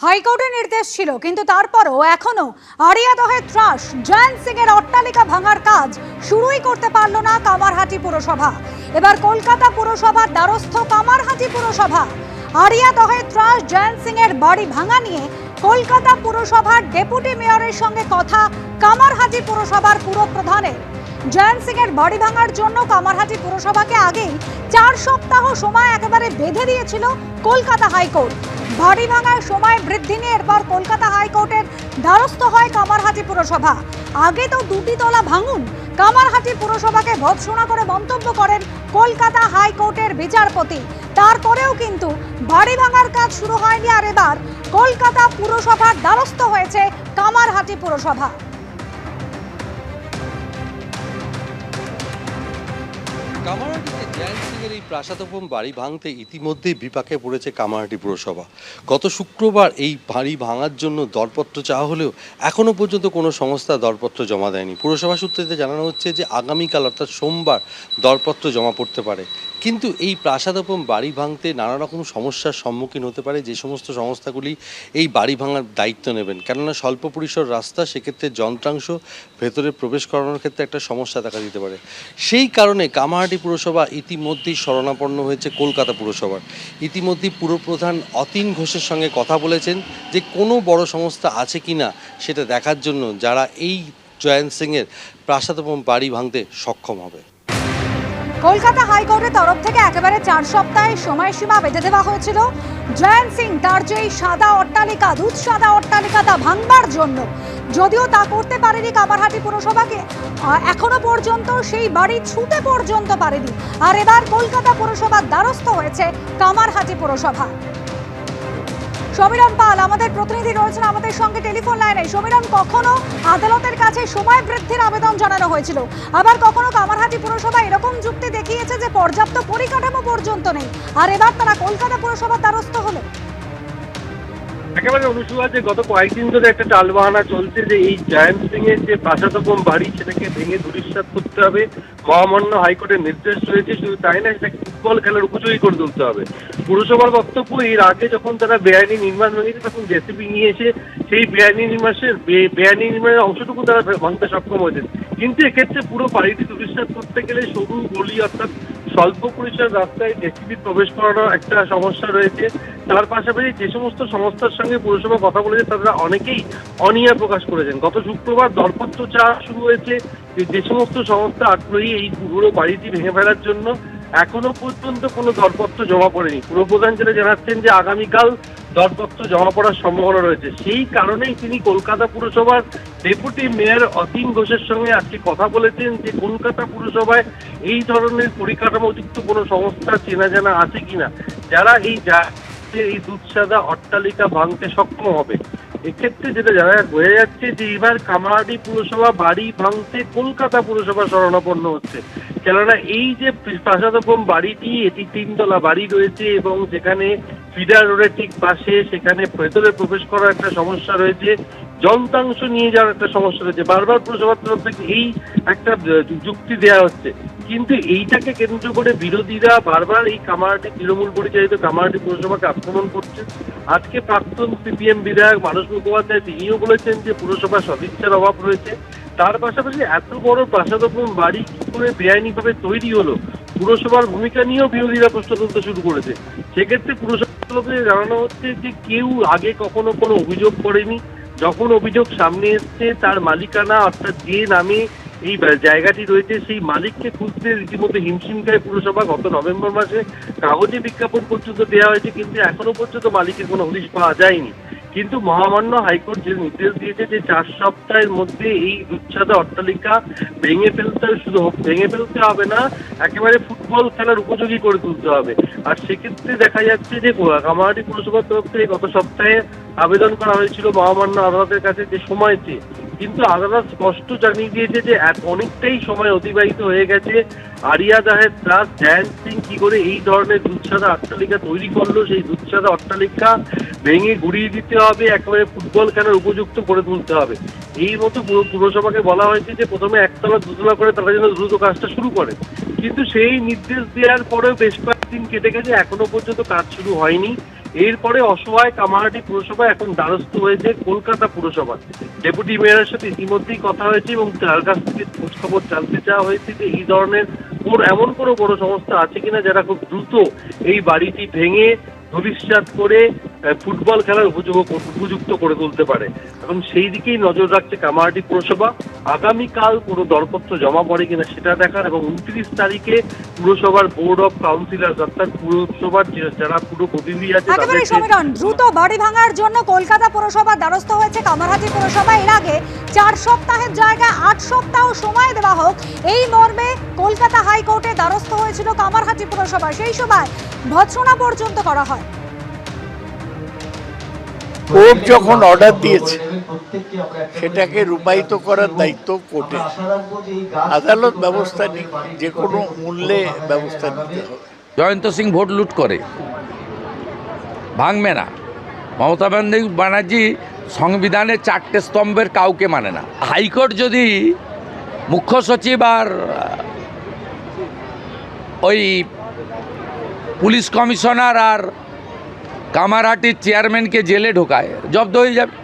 হাইকোর্টের নির্দেশ ছিল, কিন্তু তারপরও এখনো আড়িয়াদহে ত্রাস জয়ন্ত সিং এর অট্টালিকা ভাঙার কাজ শুরুই করতে পারল না কামারহাটি পুরসভা। এবার কলকাতা পুরসভার দ্বারস্থ কামারহাটি পুরসভা। আড়িয়াদহে ত্রাস জয়ন্ত সিং এর বাড়ি ভাঙা নিয়ে কলকাতা পুরসভার ডেপুটি মেয়রের সঙ্গে কথা কামারহাটি পুরসভার পুরপ্রধানের। জয়ন্ত সিং এর বাড়ি ভাঙার জন্য কামারহাটি পুরসভাকে আগেই 4 সপ্তাহ সময় একেবারে বেঁধে দিয়েছিল কলকাতা হাইকোর্ট। বাড়ি ভাঙার সময় বৃদ্ধি নিয়ে এরপর কলকাতা হাইকোর্টের দ্বারস্থ হয় কামারহাটি পুরসভা। আগে তো 2টি তলা ভাঙুন, কামারহাটি পুরসভাকে ভৎসনা করে মন্তব্য করেন কলকাতা হাইকোর্টের বিচারপতি। তারপরেও কিন্তু বাড়ি ভাঙার কাজ শুরু হয়নি, আর এবার কলকাতা পুরসভার দ্বারস্থ হয়েছে কামারহাটি পুরসভা। কামারহাটিতে জয়ন্ত সিংয়ের এই প্রাসাদোপম বাড়ি ভাঙতে ইতিমধ্যেই বিপাকে পড়েছে কামারহাটি পুরসভা। গত শুক্রবার এই বাড়ি ভাঙার জন্য দরপত্র চাওয়া হলেও এখনও পর্যন্ত কোনো সংস্থা দরপত্র জমা দেয়নি। পুরসভা সূত্রে জানানো হচ্ছে যে আগামীকাল অর্থাৎ সোমবার দরপত্র জমা পড়তে পারে। কিন্তু এই প্রাসাদোপম বাড়ি ভাঙতে নানা রকম সমস্যার সম্মুখীন হতে পারে যে সমস্ত সংস্থাগুলি এই বাড়ি ভাঙার দায়িত্ব নেবেন, কেননা স্বল্প পরিসর রাস্তা, সেক্ষেত্রে যন্ত্রাংশ ভেতরে প্রবেশ করানোর ক্ষেত্রে একটা সমস্যা দেখা দিতে পারে। সেই কারণে কামারহাটি পুরসভা ইতিমধ্যেই শরণাপন্ন হয়েছে কলকাতা পুরসভার। ইতিমধ্যেই পুরপ্রধান অতীন ঘোষের সঙ্গে কথা বলেছেন যে কোনো বড় সংস্থা আছে কি না সেটা দেখার জন্য, যারা এই জয়ন্ত সিংয়ের প্রাসাদোপম বাড়ি ভাঙতে সক্ষম হবে। কলকাতা হাইকোর্টের তরফ থেকে একেবারে 4 সপ্তাহের সময়সীমা বেঁধে দেওয়া হয়েছিল জয়ন্ত সিং তার যে সাদা অট্টালিকা, দুধ সাদা অট্টালিকা, তা ভাঙবার জন্য। যদিও তা করতে পারেনি কামারহাটি পুরসভাকে, এখনো পর্যন্ত সেই বাড়ি ছুঁতে পর্যন্ত পারেনি। আর এবার কলকাতা পুরসভার দ্বারস্থ হয়েছে কামারহাটি পুরসভা। সমীরণ পাল আমাদের প্রতিনিধি রয়েছেন আমাদের সঙ্গে টেলিফোন লাইনে। সমীরণ, কখনো আদালতের কাছে সময় বৃদ্ধির আবেদন জানানো হয়েছিল, আবার কখনো কামারহাটি পুরসভা এরকম যুক্তি দেখিয়েছে যে পর্যাপ্ত পরিকাঠামো পর্যন্ত নেই, আর এবার তারা কলকাতা পুরসভার দ্বারস্থ হলো। একেবারে অনুসূয়া, যে গত কয়েকদিন ধরে একটা টালবাহানা চলছে যে এই জয়ন্ত সিং এর যে প্রাসাদোপম বাড়ি সেটাকে ভেঙে ধূলিসাৎ করতে হবে। মহামান্য হাইকোর্টের নির্দেশ রয়েছে, শুধু তাই না, সেটাকে ফুটবল খেলার উপযোগী করে তুলতে হবে। পুরসভার বক্তব্য, এর আগে যখন তারা বেআইনি নির্মাণ ভেঙেছে তখন জেসিবি নিয়ে এসে সেই বেআইনি নির্মাণের অংশটুকু তারা ভাঙতে সক্ষম হয়েছে। কিন্তু এক্ষেত্রে পুরো বাড়িটি ধূলিসাৎ করতে গেলে সরু গলি অর্থাৎ স্বল্প পরিসর রাস্তায় জেসিবি প্রবেশ করানোর একটা সমস্যা রয়েছে। তার পাশাপাশি যে সমস্ত সংস্থার সঙ্গে পুরসভা কথা বলেছে তারা অনেকেই অনীহা প্রকাশ করেছেন। গত শুক্রবার দরপত্র চাওয়া শুরু হয়েছে যে সমস্ত সংস্থা আগ্রহী এই পুরো বাড়িটি ভেঙে ফেলার জন্য। এখনো পর্যন্ত কোনো দরপত্র জমা পড়েনি। পুরপ্রধান যেটা জানাচ্ছেন যে আগামীকাল দরপত্র জমা পড়ার সম্ভাবনা রয়েছে। সেই কারণেই তিনি কলকাতা পুরসভার ডেপুটি মেয়র অতীন ঘোষের সঙ্গে আজকে কথা বলেছেন যে কলকাতা পুরসভায় এই ধরনের পরিকাঠামোযুক্ত কোনো সংস্থা চেনা জানা আছে কিনা, যারা এই দুধসাদা অট্টালিকা ভাঙতে সক্ষম হবে। এক্ষেত্রে যেটা বোঝা যাচ্ছে যে এবার কামারহাটি পুরসভা বাড়ি ভাঙতে কলকাতা পুরসভা শরণাপন্ন হচ্ছে। কেননা এই যে প্রাসাদোপম বাড়িটি, এটি 3 তলা বাড়ি রয়েছে এবং যেখানে ফিডার রোডের ঠিক পাশে, সেখানে ভেতরে প্রবেশ করার একটা সমস্যা রয়েছে, যন্ত্রাংশ নিয়ে যাওয়ার একটা সমস্যা রয়েছে। বারবার পুরসভার তরফ থেকে এই একটা যুক্তি দেওয়া হচ্ছে, কিন্তু এইটাকে কেন্দ্র করে বিরোধীরা বারবার এই কামারহাটি তৃণমূল পরিচালিত কামারহাটি পুরসভাকে আক্রমণ করছে। আজকে প্রাক্তন সিপিএম বিধায়ক মানস মুখোপাধ্যায় তিনিও বলেছেন যে পুরসভার সদিচ্ছার অভাব রয়েছে। তার পাশাপাশি এত বড় প্রাসাদোপম বাড়ি কি করে বেআইনিভাবে তৈরি হলো, পুরসভার ভূমিকা নিয়েও বিরোধীরা প্রশ্ন তুলতে শুরু করেছে। সেক্ষেত্রে পুরসভাকে জানানো হচ্ছে যে কেউ আগে কখনো কোনো অভিযোগ করেনি। যখন অভিযোগ সামনে এসছে তার মালিকানা অর্থাৎ যে নামে এই জায়গাটি রয়েছে সেই মালিককে খুঁজতে রীতিমতো হিমশিম খায় পুরসভা। গত নভেম্বর মাসে কাগজে বিজ্ঞাপন পর্যন্ত দেওয়া হয়েছে, কিন্তু এখনো পর্যন্ত মালিকের কোনো হদিশ পাওয়া যায়নি। কিন্তু মহামান্য হাইকোর্ট যে নির্দেশ দিয়েছে যে 4 সপ্তাহের মধ্যে এই দুধসাদা অট্টালিকা ভেঙে ফেলতে হবে না, একেবারে ফুটবল খেলার উপযোগী করে তুলতে হবে। আর সেক্ষেত্রে দেখা যাচ্ছে যে কামারহাটি পুরসভার তরফ থেকে গত সপ্তাহে আবেদন করা হয়েছিল মহামান্য আদালতের কাছে যে সময় চেয়ে, কিন্তু আদালত স্পষ্ট জানিয়ে দিয়েছে যে অনেকটাই সময় অতিবাহিত হয়ে গেছে। আড়িয়াদহে ত্রাস জয়ন্ত সিং কি করে এই ধরনের দুধসাদা অট্টালিকা তৈরি করলো, সেই দুধসাদা অট্টালিকা ভেঙে গুড়িয়ে দিতে হবে, একেবারে ফুটবল খেলার উপযুক্ত করে তুলতে হবে। এই মতো পুরসভাকে বলা হয়েছে যে প্রথমে 1 তলা 2 তলা করে তারা যেন দ্রুত কাজটা শুরু করে। কিন্তু সেই নির্দেশ দেওয়ার পরেও বেশ কয়েকদিন কেটে গেছে, এখনো পর্যন্ত কাজ শুরু হয়নি। এরপরে অসহায় কামারহাটি পুরসভা এখন দ্বারস্থ হয়েছে কলকাতা পুরসভা। ডেপুটি মেয়রের সাথে ইতিমধ্যেই কথা হয়েছে এবং তার কাছ থেকে খোঁজখবর জানতে চাওয়া হয়েছে যে এই ধরনের এমন কোনো বড় সংস্থা আছে কিনা যারা খুব দ্রুত এই বাড়িটি ভেঙে ধূলিসাৎ করে ফুটবল খেলার উপযুক্ত করে তুলতে পারে। এবং সেই দিকেই নজর রাখছে কামারহাটি পুরসভা। আগামীকাল কোনো দরপত্র জমা পড়ে কিনা সেটা দেখার, এবং 29 তারিখে পুরসভার বোর্ড অফ কাউন্সিলর অর্থাৎ পুরসভার যারা পুরো প্রতিনিধি আছে একেবারে সমীরণ, দ্রুত বাড়ি ভাঙার জন্য কলকাতা পুরসভার দ্বারস্থ হয়েছে কামারহাটি পুরসভা। এর আগে 4 সপ্তাহের জায়গায় 8 সপ্তাহ সময় দেওয়া হোক এই মর্মে কলকাতা হাইকোর্টে দ্বারস্থ হয়েছিল কামারহাটি পুরসভা। সেই সময় ভৎসনা পর্যন্ত করা হয়। কোর্ট যখন অর্ডার দিয়েছে সেটাকে রূপায়িত করার দায়িত্ব কোর্টে। আদালত ব্যবস্থা নিক, যে কোনো মূল্যে ব্যবস্থা নিতে হবে। জয়ন্ত সিং ভোট লুট করে, ভাঙবে না। মমতা ব্যানার্জি সংবিধানের 4টে স্তম্ভের কাউকে মানে না। হাইকোর্ট যদি মুখ্য সচিব আর ওই পুলিশ কমিশনার আর কামারহাটির চেয়ারম্যানকে জেলে ঢোকায়, জব্দ হয়ে যাবে।